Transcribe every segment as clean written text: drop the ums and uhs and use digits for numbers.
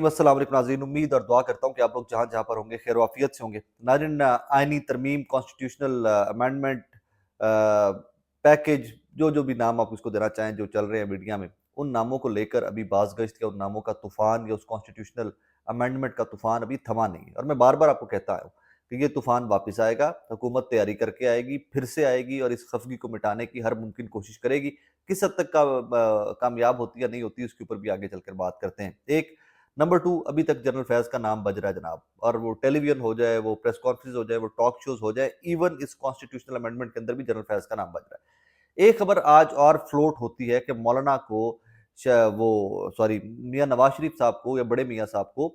अस्सलाम वालेकुम नाज़रीन, उम्मीद और दुआ करता हूँ कि आप लोग जहाँ जहाँ पर होंगे खैर वाफियत से होंगे। नाज़रीन, आइनी तरमीम, कॉन्स्टिट्यूशनल अमेंडमेंट, पैकेज, जो जो भी नाम आप उसको देना चाहें, जो चल रहे हैं मीडिया में, उन नामों को लेकर अभी बाज़गश्त या उन नामों का तूफ़ान या उस कॉन्स्टिट्यूशनल अमेंडमेंट का तूफ़ान अभी थमा नहीं है। और मैं बार बार आपको कहता आया हूँ कि ये तूफ़ान वापस आएगा, हुकूमत तैयारी करके आएगी, फिर से आएगी और इस खफगी को मिटाने की हर मुमकिन कोशिश करेगी। किस हद तक कामयाब होती है या नहीं होती, उसके ऊपर भी आगे चलकर बात करते हैं। एक नंबर 2, अभी तक जनरल फैज़ का नाम बज रहा है जनाब, और वो टेलीविज़न हो जाए, वो प्रेस कॉन्फ्रेंस हो जाए, वो टॉक शोज़ हो जाए, इवन इस कॉन्स्टिट्यूशनल अमेंडमेंट के अंदर भी जनरल फैज़ का नाम बज रहा है। एक खबर आज और फ्लोट होती है कि मौलाना को श वो सॉरी मियाँ नवाज़ शरीफ साहब को या बड़े मियाँ साहब को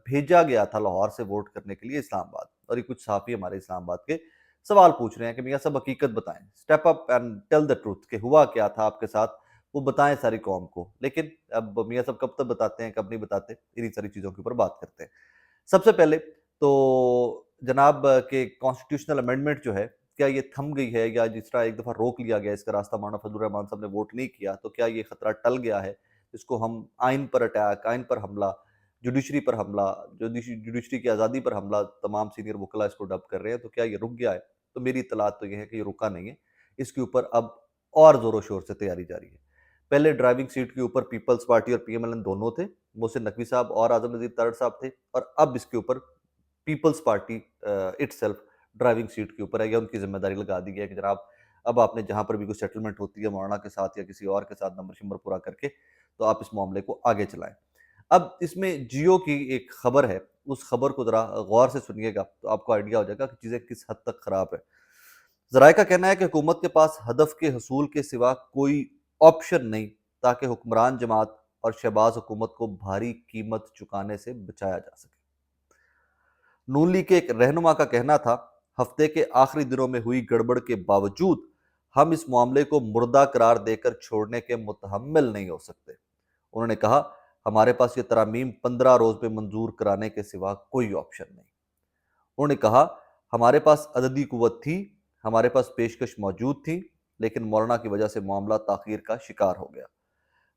भेजा गया था लाहौर से वोट करने के लिए इस्लामाबाद, और ये कुछ सहाफ़ी हमारे इस्लामाबाद के सवाल पूछ रहे हैं कि मियाँ साहब हकीकत बताएँ, step up and tell the truth कि हुआ क्या था आपके साथ, वो बताएँ सारी कौम को। लेकिन अब मियाँ साहब कब तक बताते हैं, कब नहीं बताते, इन्हीं सारी चीज़ों के ऊपर बात करते हैं। सबसे पहले तो जनाब के कॉन्स्टिट्यूशनल अमेंडमेंट जो है, क्या ये थम गई है, या जिस तरह एक दफ़ा रोक लिया गया इसका रास्ता, मौलाना फजलुर रहमान साहब ने वोट नहीं किया, तो क्या ये खतरा टल गया है? इसको हम आइन पर अटैक, आइन पर हमला, जुडिशरी पर हमला, जुडिशरी की आज़ादी पर हमला, तमाम सीनियर वकला इसको डब कर रहे हैं, तो क्या ये रुक गया है? तो मेरी इत्तलात तो ये है कि ये रुका नहीं है। इसके ऊपर अब और ज़ोरों-शोर से तैयारी जारी है। पहले ड्राइविंग सीट के ऊपर पीपल्स पार्टी और पीएमएलएन दोनों थे, मोहसिन नकवी साहब और आज़म नज़ीर तारड़ साहब थे, और अब इसके ऊपर Peoples Party itself driving seat के ऊपर है, या उनकी ज़िम्मेदारी लगा दी गई है कि जनाब, अब आपने जहाँ पर भी कोई सेटलमेंट होती है मौलाना के साथ या किसी और के साथ नंबर-शंबर पूरा करके, तो आप इस मामले को आगे चलाएँ। अब इसमें जियो की एक खबर है, उस खबर को ज़रा गौर से सुनिएगा, तो आपको आइडिया हो जाएगा कि चीज़ें किस हद तक खराब है। ज़राए का कहना है कि हुकूमत के पास हदफ के हसूल के सिवा कोई ऑप्शन नहीं, ताकि हुक्मरान जमात और शहबाज हुकूमत को भारी कीमत चुकाने से बचाया जा सके। नून लीग के एक रहनुमा का कहना था, हफ्ते के आखिरी दिनों में हुई गड़बड़ के बावजूद हम इस मामले को मुर्दा करार देकर छोड़ने के मुतहम्मिल नहीं हो सकते। उन्होंने कहा, हमारे पास ये तरामीम 15 रोज में मंजूर कराने के सिवा कोई ऑप्शन नहीं। उन्होंने कहा, हमारे पास अददी कुव्वत थी, हमारे पास पेशकश मौजूद थी, लेकिन मौलाना की वजह से मामला ताखीर का शिकार हो गया।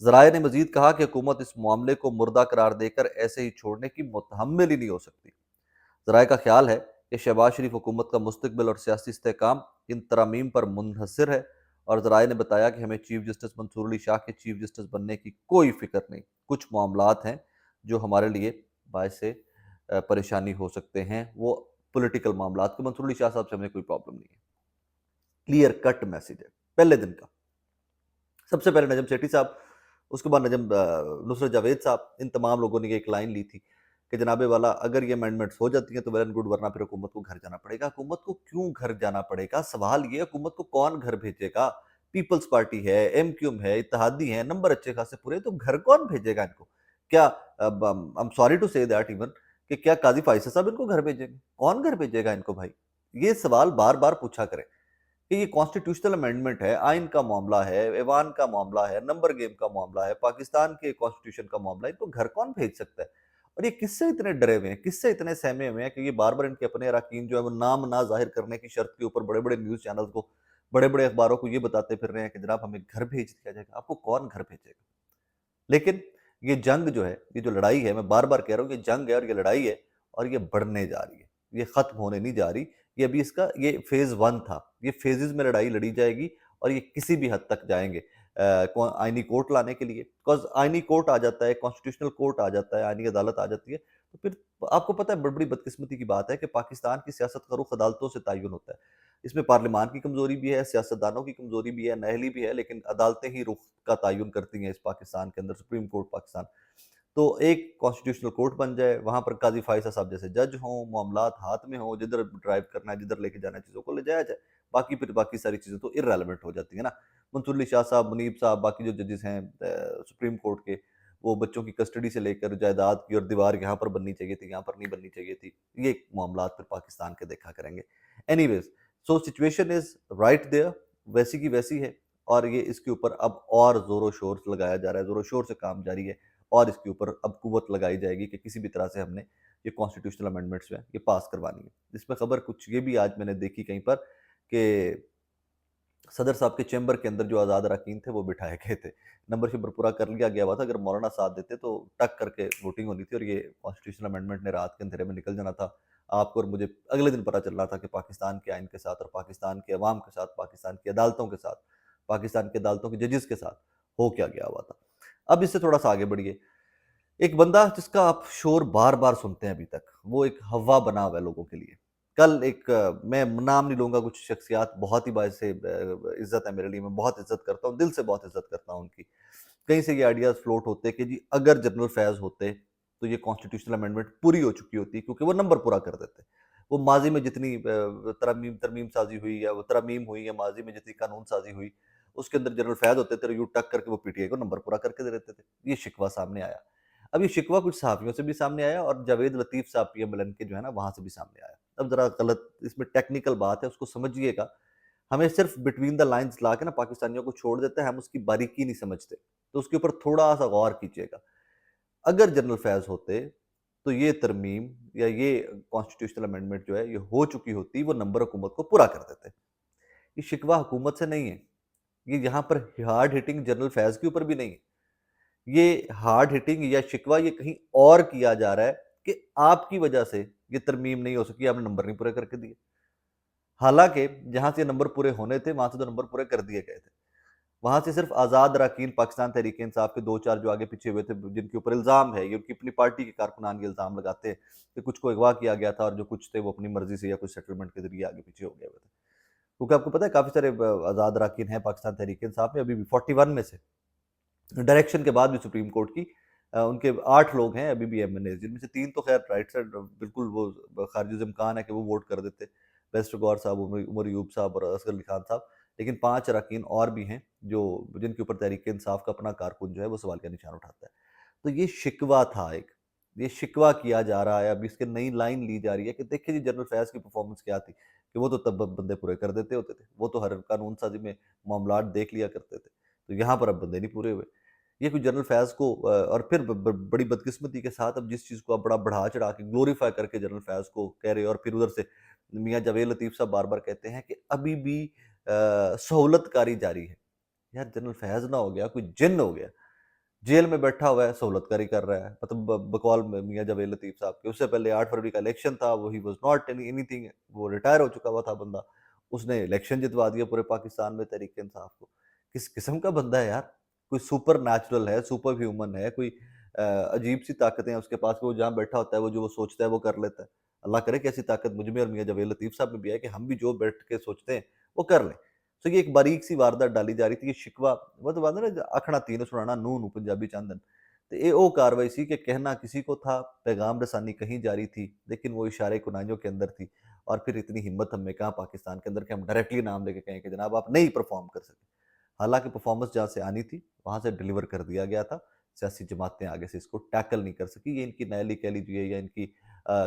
ज़राए ने मजीद कहा कि हुकूमत इस मामले को मुर्दा करार देकर ऐसे ही छोड़ने की मुतहम्मिल ही नहीं हो सकती। ज़राए का ख्याल है कि शहबाज शरीफ हुकूमत का मुस्तकबिल और सियासी इस्तेहकाम इन तरमीम पर मुनहसर है, और ज़राए ने बताया कि हमें चीफ जस्टिस मंसूर अली शाह के चीफ जस्टिस बनने की कोई फ़िक्र नहीं। कुछ मामलात हैं जो हमारे लिए बायस परेशानी हो सकते हैं, वो पॉलिटिकल मामलात के, मंसूर अली शाह साहब से हमें कोई प्रॉब्लम नहीं है। क्लियर कट मैसेज है पहले दिन का। सबसे पहले नजम सेठी साहब, उसके बाद नुसरत जावेद साहब, इन तमाम लोगों ने एक लाइन ली थी कि जनाबे वाला, अगर ये अमेंडमेंट्स हो जाती हैं तो वेल एंड गुड, वरना फिर हुकूमत को घर जाना पड़ेगा। हुकूमत को क्यों घर जाना पड़ेगा? सवाल ये, हुकूमत को कौन घर भेजेगा? पीपल्स पार्टी है, एमक्यूएम है, इत्तेहादी है, नंबर अच्छे खासे पूरे, तो घर कौन भेजेगा इनको? क्या I am sorry to say that even, कि क्या काजी फाइसल साहब इनको घर भेजेंगे? कौन घर भेजेगा इनको भाई? ये सवाल बार बार पूछा करें कि ये कॉन्स्टिट्यूशनल अमेंडमेंट है, आइन का मामला है, ऐवान का मामला है, नंबर गेम का मामला है, पाकिस्तान के कॉन्स्टिट्यूशन का मामला है, इनको घर कौन भेज सकता है? और ये किससे इतने डरे हुए हैं, किससे इतने सहमे हुए हैं कि ये बार बार इनके अपने अरकान जो है वो नाम ना जाहिर करने की शर्त के ऊपर बड़े बड़े न्यूज चैनल को, बड़े बड़े अखबारों को ये बताते फिर रहे हैं कि जनाब हमें घर भेज दिया जाएगा। आपको कौन घर भेजेगा? लेकिन ये जंग जो है, ये जो लड़ाई है, मैं बार बार कह रहा हूँ, ये जंग है और ये लड़ाई है, और ये बढ़ने जा रही है, ये खत्म होने नहीं जा रही। ये अभी इसका ये फेज वन था, ये फेजेस में लड़ाई लड़ी जाएगी, और ये किसी भी हद तक जाएंगे आईनी कोर्ट लाने के लिए, बिकॉज आईनी कोर्ट आ जाता है, कॉन्स्टिट्यूशनल कोर्ट आ जाता है, आईनी अदालत आ जाती है, तो फिर आपको पता है, बड़ी बड़ी बदकिस्मती की बात है कि पाकिस्तान की सियासत का रुख अदालतों से तयन होता है। इसमें पार्लियामान की कमजोरी भी है, सियासतदानों की कमजोरी भी है, नाअहली भी है, लेकिन अदालतें ही रुख का तयन करती हैं इस पाकिस्तान के अंदर, सुप्रीम कोर्ट पाकिस्तान। तो एक कॉन्स्टिट्यूशनल कोर्ट बन जाए, वहां पर काजी फायसा साहब जैसे जज हों, मामलात हाथ में हों, जिधर ड्राइव करना है, जिधर लेके जाना है, चीज़ों को ले जाया जाए। बाकी फिर बाकी सारी चीज़ें तो इररेलेवेंट हो जाती है ना। मंसूर अली शाह साहब, मुनीब साहब, बाकी जो जजेस हैं सुप्रीम कोर्ट के, वो बच्चों की कस्टडी से लेकर जायदाद की, और दीवार यहाँ पर बननी चाहिए थी, यहाँ पर नहीं बननी चाहिए थी, ये मामलात फिर पाकिस्तान के देखा करेंगे। Anyways, so situation is right there, वैसी की वैसी है, और ये इसके ऊपर अब और जोरों शोर से लगाया जा रहा है, जोरों शोर से काम जारी है, और इसके ऊपर अब कुव्वत लगाई जाएगी कि किसी भी तरह से हमने ये कॉन्स्टिट्यूशनल अमेंडमेंट्स जो है ये पास करवानी है। इसमें खबर कुछ ये भी आज मैंने देखी कहीं पर कि صدر صاحب کے چیمبر کے اندر جو آزاد اراکین تھے وہ بٹھائے گئے تھے، نمبر شمبر پورا کر لیا گیا ہوا تھا، اگر مولانا ساتھ دیتے تو ٹک کر کے ووٹنگ ہونی تھی اور یہ کانسٹیٹیوشنل امینڈمنٹ نے رات کے اندھیرے میں نکل جانا تھا۔ آپ کو اور مجھے اگلے دن پتہ چل رہا تھا کہ پاکستان کے آئین کے ساتھ اور پاکستان کے عوام کے ساتھ، پاکستان کی عدالتوں کے ساتھ، پاکستان کی عدالتوں کے ججز کے ساتھ ہو کیا گیا ہوا تھا۔ اب اس سے تھوڑا سا آگے بڑھیے، ایک بندہ جس کا آپ شور بار بار سنتے ہیں ابھی تک، وہ ایک ہوا بنا ہوا ہے لوگوں کے لیے۔ کل ایک میں نام نہیں لوں گا، کچھ شخصیات بہت ہی باعث عزت ہے میرے لیے، میں بہت عزت کرتا ہوں، دل سے بہت عزت کرتا ہوں ان کی۔ کہیں سے یہ آئیڈیاز فلوٹ ہوتے کہ جی اگر جنرل فیض ہوتے تو یہ کانسٹیٹیوشنل امینڈمنٹ پوری ہو چکی ہوتی، کیونکہ وہ نمبر پورا کر دیتے۔ وہ ماضی میں جتنی ترمیم سازی ہوئی یا وہ ترمیم ہوئی یا ماضی میں جتنی قانون سازی ہوئی، اس کے اندر جنرل فیض ہوتے تھے، یوں ٹک کر کے وہ پی ٹی آئی کو نمبر پورا کر کے دے دیتے تھے۔ یہ شکوہ سامنے آیا۔ اب یہ شکوہ کچھ صحافیوں سے بھی سامنے آیا اور جاوید لطیف صاحب پی ایم ایل این کے جو ہے نا وہاں سے بھی سامنے آیا۔ اب ذرا غلط اس میں ٹیکنیکل بات ہے، اس کو سمجھیے گا۔ ہمیں صرف بٹوین دا لائنز لا کے نا پاکستانیوں کو چھوڑ دیتے ہیں، ہم اس کی باریکی نہیں سمجھتے، تو اس کے اوپر تھوڑا سا غور کیجیے گا۔ اگر جنرل فیض ہوتے تو یہ ترمیم یا یہ کانسٹیٹیوشنل امینڈمنٹ جو ہے یہ ہو چکی ہوتی، وہ نمبر حکومت کو پورا کر دیتے۔ یہ شکوہ حکومت سے نہیں ہے، یہ یہاں پر ہارڈ ہٹنگ جنرل فیض کے اوپر بھی نہیں ہے، یہ ہارڈ ہٹنگ یا شکوہ یہ کہیں اور کیا جا رہا ہے کہ آپ کی وجہ سے یہ ترمیم نہیں ہو سکی، آپ نے نمبر نہیں پورے کر کے دیے۔ حالانکہ جہاں سے نمبر پورے ہونے تھے وہاں سے تو نمبر پورے کر دیے گئے تھے، وہاں سے صرف آزاد اراکین پاکستان تحریک انصاف کے دو چار جو آگے پیچھے ہوئے تھے، جن کے اوپر الزام ہے، یہ ان کی اپنی پارٹی کے کارکنان یہ الزام لگاتے ہیں کہ کچھ کو اغوا کیا گیا تھا اور جو کچھ تھے وہ اپنی مرضی سے یا کچھ سیٹلمنٹ کے ذریعے آگے پیچھے ہو گئے ہوئے تھے۔ کیونکہ آپ کو پتہ ہے کافی سارے آزاد اراکین ہیں پاکستان تحریک انصاف میں، ابھی بھی 41 میں سے ڈائریکشن کے بعد بھی سپریم کورٹ کی ان کے 8 لوگ ہیں ابھی بھی ایم این اے، جن میں سے 3 تو خیر رائٹ سائڈ بالکل وہ خارج امکان ہے کہ وہ ووٹ کر دیتے، بیسٹ غور صاحب، عمر ایوب صاحب اور اصغر علی خان صاحب، لیکن 5 اراکین اور بھی ہیں جو جن کے اوپر تحریک انصاف کا اپنا کارکن جو ہے وہ سوال کا نشان اٹھاتا ہے۔ تو یہ شکوہ تھا ایک، یہ شکوہ کیا جا رہا ہے، اب اس کے نئی لائن لی جا رہی ہے کہ دیکھیں جی جنرل فیض کی پرفارمنس کیا تھی، کہ وہ تو تب بندے پورے کر دیتے ہوتے تھے، وہ تو ہر قانون سازی میں معاملات دیکھ لیا کرتے تھے، تو یہاں پر اب بندے نہیں پورے ہوئے۔ یہ کوئی جنرل فیض کو اور پھر بڑی بدقسمتی کے ساتھ اب جس چیز کو آپ بڑا بڑھا چڑھا کے گلوریفائی کر کے جنرل فیض کو کہہ رہے، اور پھر ادھر سے میاں جاوید لطیف صاحب بار بار کہتے ہیں کہ ابھی بھی سہولت کاری جاری ہے۔ یار جنرل فیض نہ ہو گیا کوئی جن ہو گیا، جیل میں بیٹھا ہوا ہے، سہولت کاری کر رہا ہے، مطلب بقول میاں جاوید لطیف صاحب کے اس سے پہلے 8 فروری کا الیکشن تھا، وہ he was not any thing, وہ ریٹائر ہو چکا ہوا تھا بندہ، اس نے الیکشن جتوا دیا پورے پاکستان میں تحریک انصاف کو۔ کس قسم کا بندہ ہے یار، کوئی سپر نیچرل ہے، سپر ہیومن ہے، کوئی عجیب سی طاقتیں ہیں اس کے پاس کہ وہ جہاں بیٹھا ہوتا ہے وہ جو وہ سوچتا ہے وہ کر لیتا ہے۔ اللہ کرے کہ ایسی طاقت مجھ میں اور میاں جاوید لطیف صاحب میں بھی ہے کہ ہم بھی جو بیٹھ کے سوچتے ہیں وہ کر لیں۔ تو یہ ایک باریک سی واردات ڈالی جا رہی تھی، یہ شکوہ وہ تو بات ہے نا اکھڑا تین سنانا نو پنجابی چاندن، تو یہ وہ کاروائی سی کہ کہنا کسی کو تھا، پیغام رسانی کہیں جاری تھی، لیکن وہ اشارے کنائیوں کے اندر تھی، اور پھر اتنی ہمت ہم میں کہاں پاکستان کے اندر کہ ہم ڈائریکٹلی نام لے کے کہیں کہ جناب آپ نہیں پرفارم کر سکے۔ حالانکہ پرفارمنس جہاں سے آنی تھی وہاں سے ڈیلیور کر دیا گیا تھا، سیاسی جماعتیں آگے سے اس کو ٹیکل نہیں کر سکی، یہ ان کی نیلی کہہ لیجیے یا ان کی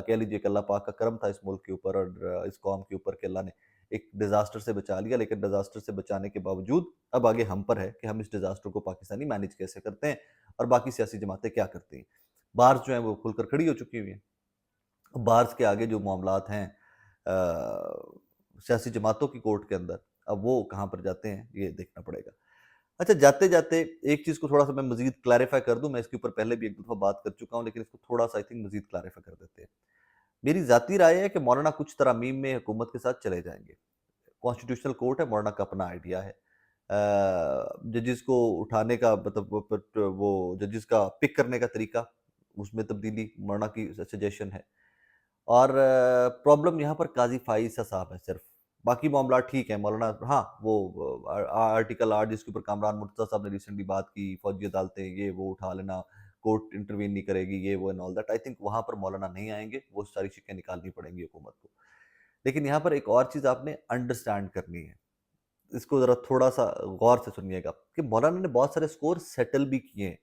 کہہ لیجیے کہ اللہ پاک کا کرم تھا اس ملک کے اوپر اور اس قوم کے اوپر کہ اللہ نے ایک ڈیزاسٹر سے بچا لیا، لیکن ڈیزاسٹر سے بچانے کے باوجود اب آگے ہم پر ہے کہ ہم اس ڈیزاسٹر کو پاکستانی مینیج کیسے کرتے ہیں اور باقی سیاسی جماعتیں کیا کرتی ہیں۔ بارز جو ہیں وہ کھل کر کھڑی ہو چکی ہوئی ہیں، بارز کے آگے جو معاملات ہیں سیاسی جماعتوں کی کورٹ کے اندر، اب وہ کہاں پر جاتے ہیں یہ دیکھنا پڑے گا۔ اچھا جاتے جاتے ایک چیز کو تھوڑا سا میں مزید کلیریفائی کر دوں، میں اس کے اوپر پہلے بھی ایک دفعہ بات کر چکا ہوں لیکن اس کو تھوڑا سا مزید کلیریفائی کر دیتے ہیں۔ میری ذاتی رائے ہے کہ مولانا کچھ ترامیم میں حکومت کے ساتھ چلے جائیں گے، کانسٹیٹیوشنل کورٹ ہے، مولانا کا اپنا آئیڈیا ہے، ججز کو اٹھانے کا مطلب وہ ججز کا پک کرنے کا طریقہ اس میں تبدیلی مولانا کی سجیشن ہے، اور پرابلم یہاں پر قاضی فائز صاحب ہے صرف، باقی معاملات ٹھیک ہیں مولانا، ہاں وہ آرٹیکل 8 جس کے اوپر کامران مرتضیٰ صاحب نے ریسنٹلی بات کی، فوجی عدالتیں یہ وہ اٹھا لینا، کورٹ انٹروین نہیں کرے گی، یہ وہ and all that, I think وہاں پر مولانا نہیں آئیں گے، وہ ساری شکیں نکالنی پڑیں گی حکومت کو۔ لیکن یہاں پر ایک اور چیز آپ نے انڈرسٹینڈ کرنی ہے، اس کو ذرا تھوڑا سا غور سے سنیے گا کہ مولانا نے بہت سارے سکور سیٹل بھی کیے ہیں۔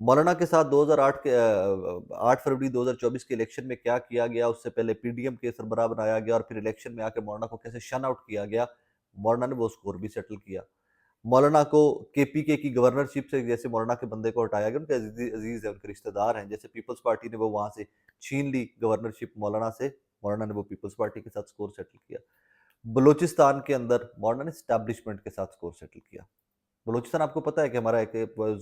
مولانا کے ساتھ 2008 کے 8 فروری 2024 کے الیکشن میں کیا کیا گیا، اس سے پہلے پی ڈی ایم کے سربراہ بنایا گیا اور پھر الیکشن میں آ کے مولانا کو کیسے شن آؤٹ کیا گیا، مولانا نے وہ سکور بھی سیٹل کیا۔ مولانا کو کے پی کے کی گورنرشپ سے جیسے مولانا کے بندے کو ہٹایا گیا، ان کے عزیز ہیں، ان کے رشتہ دار ہیں، جیسے پیپلز پارٹی نے وہ وہاں سے چھین لی گورنرشپ مولانا سے، مولانا نے وہ پیپلز پارٹی کے ساتھ سکور سیٹل کیا۔ बलूचिस्तान के अंदर मॉडर्न एस्टैब्लिशमेंट के साथ स्कोर सेटल किया। बलूचिस्तान आपको पता है कि हमारा एक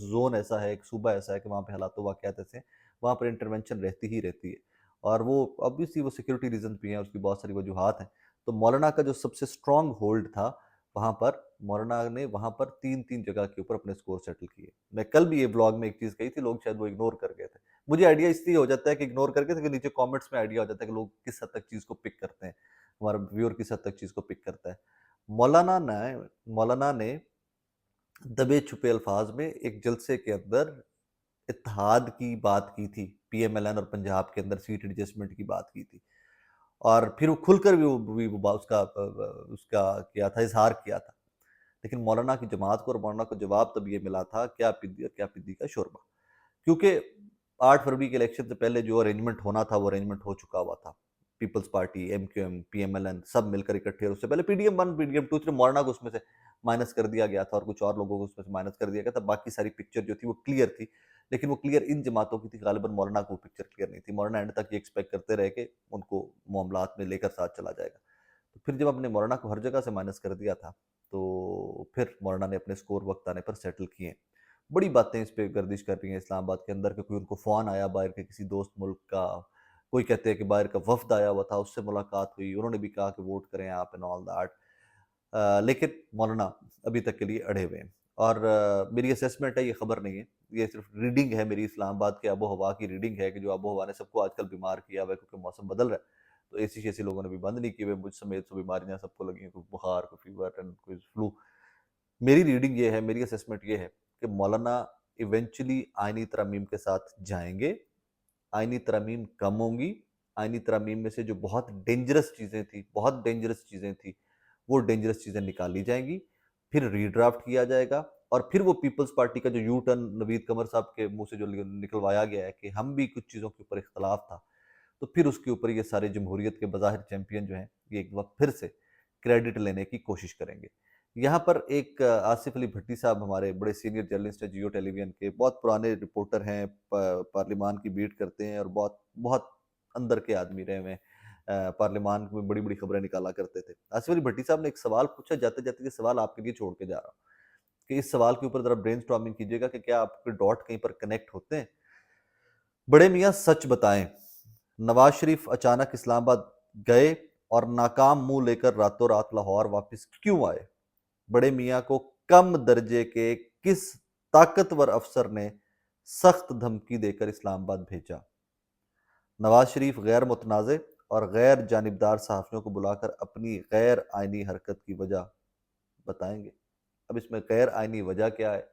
ज़ोन ऐसा है, एक सूबा ऐसा है कि वहाँ पे हालात वाक़यात ऐसे हैं, वहाँ पर इंटरवेंशन रहती ही रहती है। और वो ऑब्वियसली वो सिक्योरिटी रीज़न्स भी हैं, उसकी बहुत सारी वजूहात हैं। तो मौलाना का जो सबसे स्ट्रॉन्ग होल्ड था, वहाँ पर मौलाना ने वहाँ पर 3-3 जगह के ऊपर अपने स्कोर सेटल किए। मैं कल भी ये व्लॉग में एक चीज़ कही थी, लोग शायद वो इग्नोर कर गए थे। मुझे आइडिया इसलिए हो जाता है कि इग्नोर करके क्योंकि नीचे कमेंट्स में आइडिया हो जाता है कि लोग किस हद तक चीज़ को पिक करते हैं, हमारा व्यूअर किस हद तक चीज़ को पिक करता है। मौलाना ने दबे छुपे अल्फाज में एक जलसे के अंदर इत्तेहाद की बात की थी, पीएमएलएन और पंजाब के अंदर सीट एडजस्टमेंट की बात की थी। और फिर वो खुलकर भी वो उसका किया था, इज़हार किया था। लेकिन मौलाना की जमात को और मौलाना को जवाब तब ये मिला था, क्या पिद्दी और क्या पिद्दी का शोरबा। क्योंकि 8 फरवरी के इलेक्शन से पहले जो अरेंजमेंट होना था, वो अरेंजमेंट हो चुका हुआ था। पीपल्स पार्टी, एमक्यूएम, पीएमएलएन सब मिलकर इकट्ठे, और उससे पहले पीडीएम 1, पीडीएम 2, सिर्फ मौलाना को उसमें से माइनस कर दिया गया था और कुछ और लोगों को उसमें से माइनस कर दिया गया था। बाकी सारी पिक्चर जो थी वो क्लियर थी, लेकिन वो क्लियर इन जमातों की थी, गालिबन मौलाना को पिक्चर क्लियर नहीं थी। मौलाना एंड तक ये एक्सपेक्ट करते रहे कि उनको मामलात में लेकर साथ चला जाएगा। तो फिर जब अपने मौलाना को हर जगह से माइनस कर दिया था, तो फिर मौलाना ने अपने स्कोर वक्त आने पर सेटल किए। बड़ी बातें इस पे गर्दिश कर रही हैं इस्लामाबाद के अंदर कि कोई उनको फ़ोन आया बाहर के किसी दोस्त मुल्क का, कोई कहते हैं कि बाहर का वफ़्द आया हुआ था, उससे मुलाकात हुई, उन्होंने भी कहा कि वोट करें आप एंड ऑल दैट। लेकिन मौलाना अभी तक के लिए अड़े हुए हैं। और मेरी असेसमेंट है, ये खबर नहीं है, ये सिर्फ रीडिंग है मेरी, इस्लामाबाद के आबो हवा की रीडिंग है कि जो आबो हवा ने सबको आजकल बीमार किया हुआ है क्योंकि मौसम बदल रहा है। तो एसी शेसी लोगों ने भी बंद नहीं किए हुए, मुझ समेत सब बीमारियां सबको लगी हैं, कोई बुखार, कोई फीवर एंड कोई फ्लू। मेरी रीडिंग ये है, मेरी असेसमेंट ये है कि मौलाना इवेंचुअली आइनी तरमीम के साथ जाएंगे, आइनी तरमीम कम होंगी, आइनी तरमीम में से जो बहुत डेंजरस चीज़ें थी, बहुत डेंजरस चीज़ें थी, वो डेंजरस चीज़ें निकाली जाएंगी, फिर रीड्राफ्ट किया जाएगा, और फिर वो पीपल्स पार्टी का जो यू टर्न नवीद कमर साहब के मुंह से जो निकलवाया गया है कि हम भी कुछ चीज़ों के ऊपर इख्तलाफ था, तो फिर उसके ऊपर ये सारे जमहूरियत के बज़ाहिर चैंपियन जो हैं, ये एक बार फिर से क्रेडिट लेने की कोशिश करेंगे। यहाँ पर एक आसिफ अली भट्टी साहब हमारे बड़े सीनियर जर्नलिस्ट हैं जियो टेलीविज़न के, बहुत पुराने रिपोर्टर हैं, पार्लियामान की बीट करते हैं और बहुत बहुत अंदर के आदमी रहे हुए हैं। पार्लियामान में बड़ी-बड़ी खबरें निकाला करते थे। आसिफ अली भट्टी साहब ने एक सवाल पूछा, जाते-जाते ये सवाल आपके लिए छोड़ के जा रहा हूँ, कि इस सवाल के ऊपर ज़रा ब्रेनस्टॉर्मिंग कीजिएगा कि क्या आपके डॉट कहीं पर कनेक्ट होते हैं? बड़े मियाँ सच बताएं, नवाज शरीफ अचानक इस्लामाबाद गए और नाकाम मुंह लेकर रातों रात लाहौर वापस क्यों आए? बड़े मियाँ को कम दर्जे के किस ताकतवर अफसर ने सख्त धमकी देकर इस्लामाबाद भेजा? नवाज शरीफ गैर मुतनाज़ और गैर जानिबदार सहाफ़ियों को बुलाकर अपनी गैर आइनी हरकत की वजह बताएंगे। अब इसमें गैर आइनी वजह क्या है?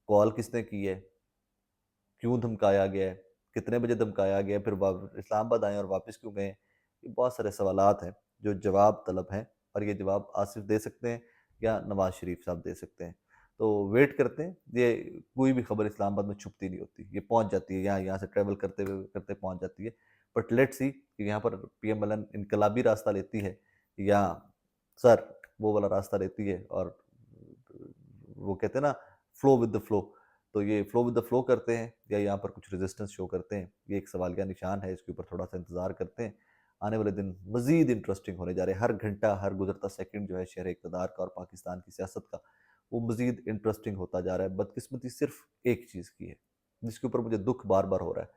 कॉल किसने की है? क्यों धमकाया गया है? कितने बजे धमकाया गया है? फिर इस्लामाबाद आए और वापस क्यों गए? ये बहुत सारे सवालात हैं जो जवाब तलब हैं, और ये जवाब आसिफ दे सकते हैं या नवाज शरीफ साहब दे सकते हैं। तो वेट करते हैं, ये कोई भी खबर इस्लामाबाद में छुपती नहीं होती, ये पहुंच जाती है, यहाँ से ट्रैवल करते हुए करते पहुंच जाती है। बट लेट्स सी कि यहाँ पर पीएमएलएन इनकलाबी रास्ता लेती है या सर वो वाला रास्ता लेती है, और वो कहते हैं ना, फ्लो विद द फ्लो। तो ये फ्लो विद द फ्लो करते हैं या यहाँ पर कुछ रेजिस्टेंस शो करते हैं, ये एक सवालिया निशान है, इसके ऊपर थोड़ा सा इंतजार करते हैं। आने वाले दिन मजीद इंटरेस्टिंग होने जा रहे हैं, हर घंटा हर गुजरता सेकंड जो है शहर इकतदार का और पाकिस्तान की सियासत का, वो मजीद इंटरेस्टिंग होता जा रहा है। बदकिस्मती सिर्फ एक चीज़ की है जिसके ऊपर मुझे दुख बार बार हो रहा है,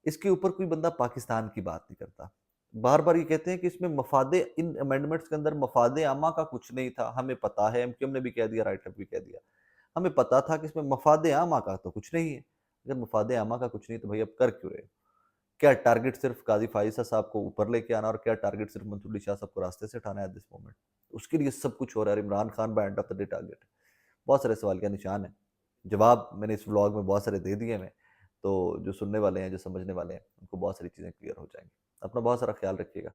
इसके ऊपर कोई बंदा पाकिस्तान की बात नहीं करता। बार बार ये कहते हैं कि इसमें मफादे, इन अमेंडमेंट्स के अंदर मफादे आमा का कुछ नहीं था, हमें पता है, एमक्यूएम ने भी कह दिया, राइट भी कह दिया, हमें पता था कि इसमें मफाद आमा का तो कुछ नहीं है। अगर मफाद आमा का कुछ नहीं तो भाई अब कर क्यों रहे हो? क्या टारगेट सिर्फ काजी फाइजा साहब को ऊपर लेके आना, और क्या टारगेट सिर्फ मंसूर अली शाह साहब को रास्ते से हटाना है एट दिस मोमेंट? उसके लिए सब कुछ हो रहा है, Imran Khan by end of the day target है। बहुत सारे सवाल का निशान है। जवाब मैंने इस व्लॉग में बहुत सारे दे दिए हैं, तो जो सुनने वाले हैं, जो समझने वाले हैं, उनको बहुत सारी चीज़ें क्लियर हो जाएंगी। अपना बहुत सारा ख्याल रखिएगा।